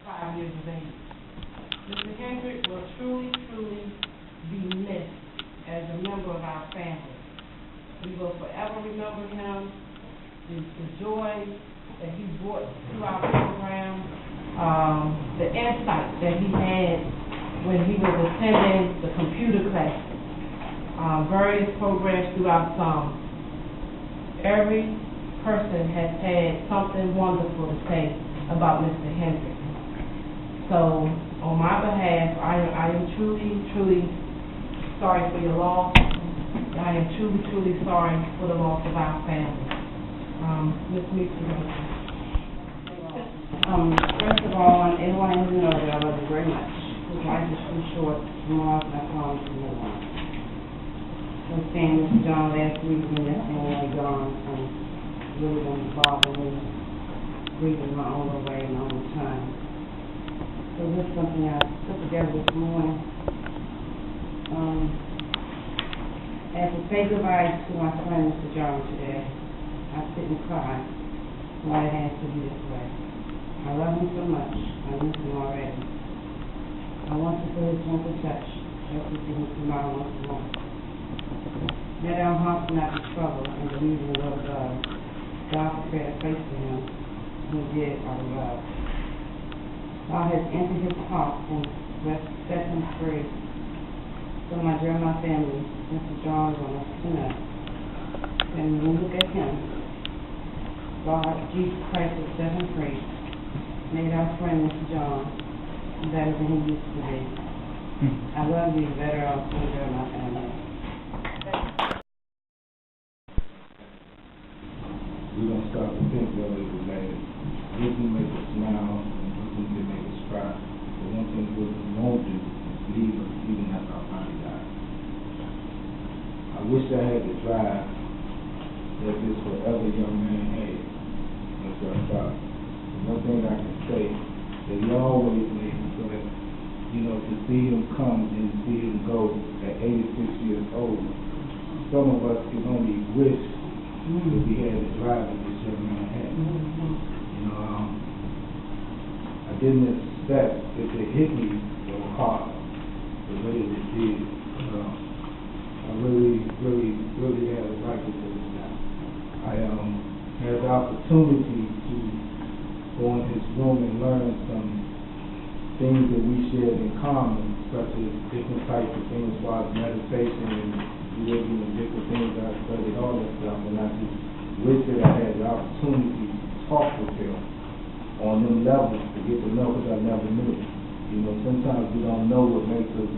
5 years of age. Mr. Hendrick will truly, truly be missed as a member of our family. We will forever remember him, the joy that he brought to our program, the insight that he had when he was attending the computer class, various programs throughout summer. Every person has had something wonderful to say about Mr. Hendrick. So, on my behalf, I am truly, truly sorry for your loss. I am truly, truly sorry for the loss of our family. Ms. Meeks, first of all, I want to know that I love you very much. His life is too short. Tomorrow's not long to move on. I was saying Mr. John last week when that family gone, really going to bother me, breathing my own way and my own time. So this is something I put together this morning. As to say goodbye to my friend Mr. John today, I sit and cry why it has to be this way. I love him so much. I miss him already. I want to feel his gentle touch as we see him tomorrow once more. Let our hearts not be troubled and believe in the love of God. God prepared a place for him who did our love. God has entered his heart and set him free. So my dear, my family, Mr. John is on us tonight. And when we look at him, God, Jesus Christ has set him free, made our friend Mr. John better than he used to be. I love you better off than dear, my family. We don't stop to think whether it was that we can make us smile and we can make us cry. But one thing we won't do is leave us even after our body dies. I wish I had the drive that this forever young man had as our father. One thing I can say that he always made me so that, to see him come and see him go at 86 years old, some of us can only wish that we had the drive that this young man had. I didn't expect it to hit me so hard the way it did. I really had a right to do it now. I had the opportunity to go in his room and learn some things that we shared in common, such as different types of things as far as meditation and living and different things. I studied all that stuff, and I just wish that I had the opportunity to talk with him on them levels to get to know, because I never knew. Sometimes we don't know what makes us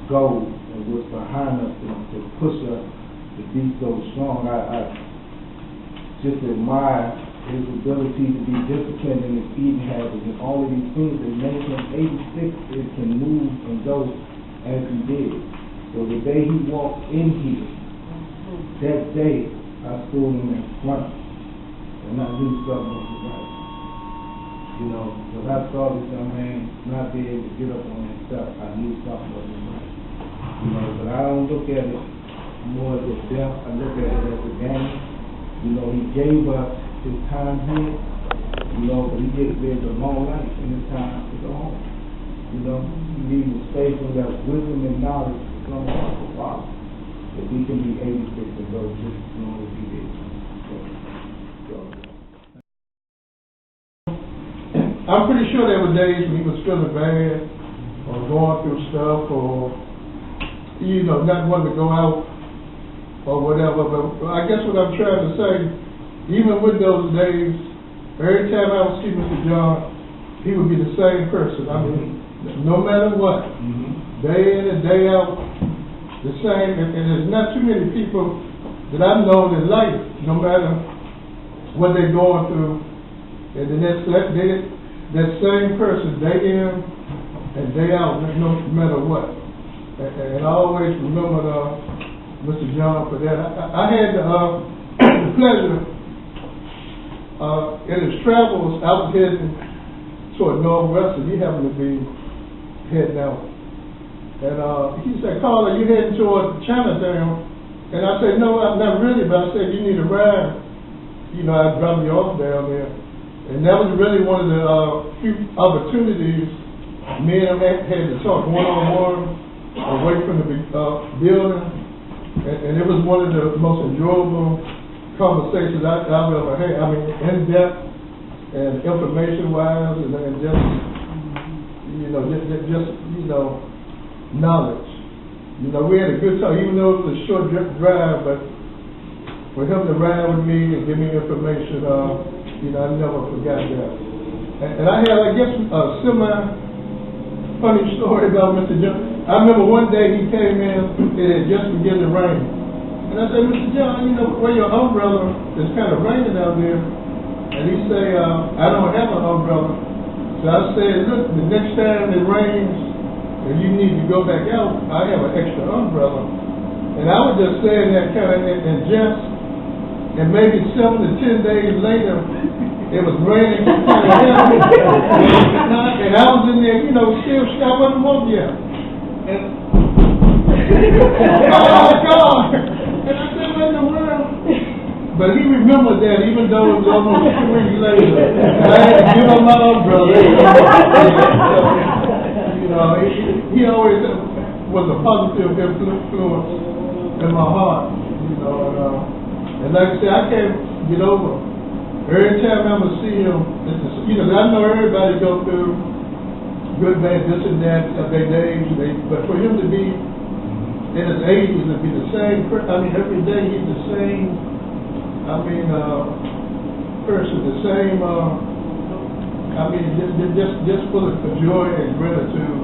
go and what's behind us to push us to be so strong. I just admire his ability to be disciplined in his eating habits and all of these things that make him 86 and can move and go as he did. So the day he walked in here, that day I stood him in front and I knew something was right. When I saw this young man not be able to get up on himself, I knew something wasn't right. But I don't look at it more as a death, I look at it as a game. He gave us his time here, but he lived a long life and his time to go home. He needs space and that wisdom and knowledge to come from the Father. That we can be 86 and go just as long as he did. I'm pretty sure there were days when he was feeling bad or going through stuff or, not wanting to go out or whatever. But I guess what I'm trying to say, even with those days, every time I would see Mr. John, he would be the same person. I mean, no matter what, day in and day out, the same. And there's not too many people that I've known in life, no matter what they're going through, and then that same person, day in and day out, no matter what. And I always remember Mr. John for that. I had the pleasure in his travels. I was heading toward Northwestern. He happened to be heading out. And he said, "Carl, are you heading toward Chinatown?" And I said, "No, not really, but I said, you need a ride. I'd drop you off down there." And that was really one of the few opportunities me and him had to talk one-on-one away from the building. And it was one of the most enjoyable conversations I've ever had. I mean, in-depth and information-wise, and just, knowledge. We had a good time, even though it was a short drive, but for him to ride with me and give me information, I never forgot that. And I had, I guess, a semi-funny story about Mr. John. I remember one day he came in, it had just begun to rain. And I said, Mr. John, wear your umbrella, it's kind of raining out there. And he said, I don't have an umbrella. So I said, look, the next time it rains and you need to go back out, I have an extra umbrella. And I was just saying that kind of in jest. And maybe 7 to 10 days later, it was raining kind of heavy. And I was in there, still I wasn't woke yet. And oh God! And I said, what in the world? But he remembered that even though it was almost 2 weeks later, I had to give him my umbrella. He always was a positive influence in my heart. And like I said, I can't get over. Every time I see him, I know everybody go through good, bad, this and that at their age, but for him to be in his 80s and be the same, every day he's the same, person, the same, just full of joy and gratitude,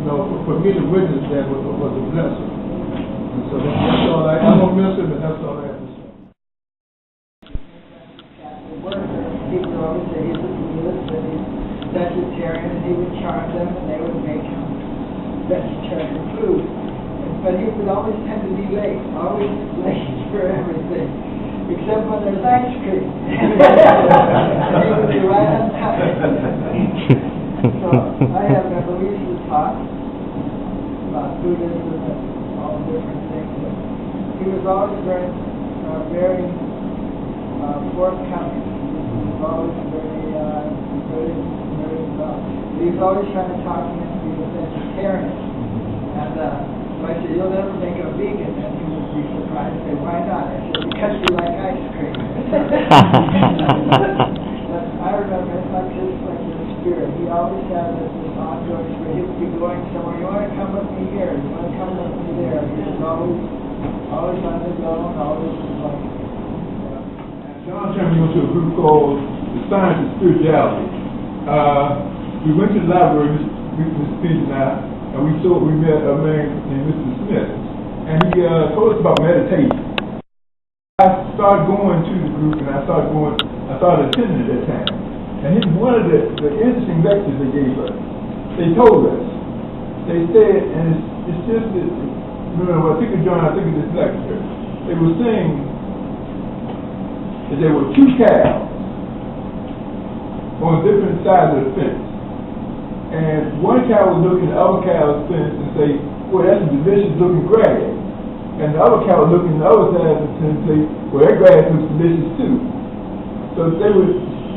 for me to witness that was a blessing. And so that's all I'm going to miss him, and that's all I have to say. He would always say he was vegetarian, and he would charge them, and they would make him vegetarian food. But he would always tend to be late, always late for everything, except when there's ice cream. And he would be right on time. So I have memories to talk about Buddhism and all different things. But he was always very forthcoming. He was always very he was always trying to talk me into being a vegetarian. And so I said, you'll never make a vegan. And he would be surprised and say, why not? I said, because you like ice cream. But I remember it's like his spirit. He always had this ongoing spirit. He would be going somewhere, you want to come with me here, you want to come with me there. He was always on his own, always like. John turned me into a group called the Science of Spirituality. We went to the library, Mr. Peter and I, and we met a man named Mr. Smith, and he told us about meditation. I started going to the group, and I started attending at that time. And one of the interesting lectures they gave us, they told us, they said, and it's just that, I think of John, I think of this lecture, they were saying that there were 2 cows on different sides of the fence. And one cow would look at the other cow's fence and say, well, that's a delicious looking grass. And the other cow would look at the other side of the fence and say, well, that grass looks delicious too. So they would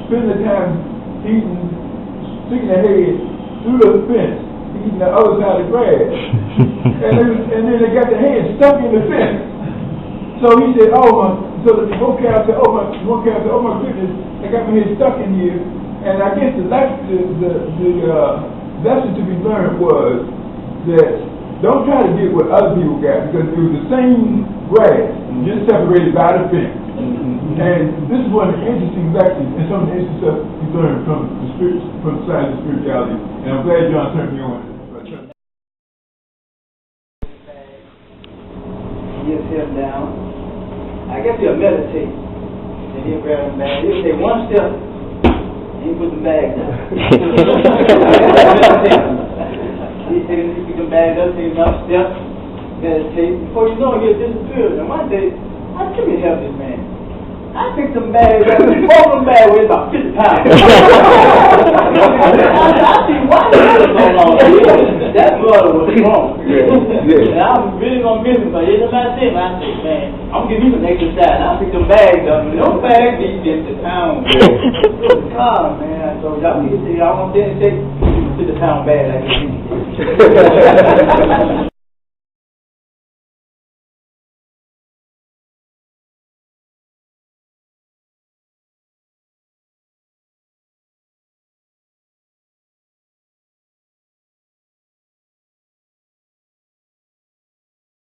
spend the time sticking their head through the fence, eating the other side of the grass. and then they got their head stuck in the fence. So he said, so the one cow said, oh my goodness, I got my head stuck in here. And I guess the lesson to be learned was that don't try to get what other people got, because it was the same grass, just separated by the fence. And this is one of the interesting lessons and some of the interesting stuff we learned from the science of spirituality. And I'm glad John turned me on. He'll sit down. I guess he'll meditate. And he'll grab the bag. He'll say one step. He put the bag down. He picked the bag up, take another step, meditate. Before you know it, he'll disappear. And one day, I couldn't help this man. I picked some bags up, both of them bags weighed about 50 pounds. I see why that was so long. That brother was wrong. Yeah. And I'm really gonna miss him, but it's about him. I said, man, I'm gonna give you some exercise. I'll pick them bags up. No bags need just the town. God, man. So y'all need to see, y'all want to take the town bag like this.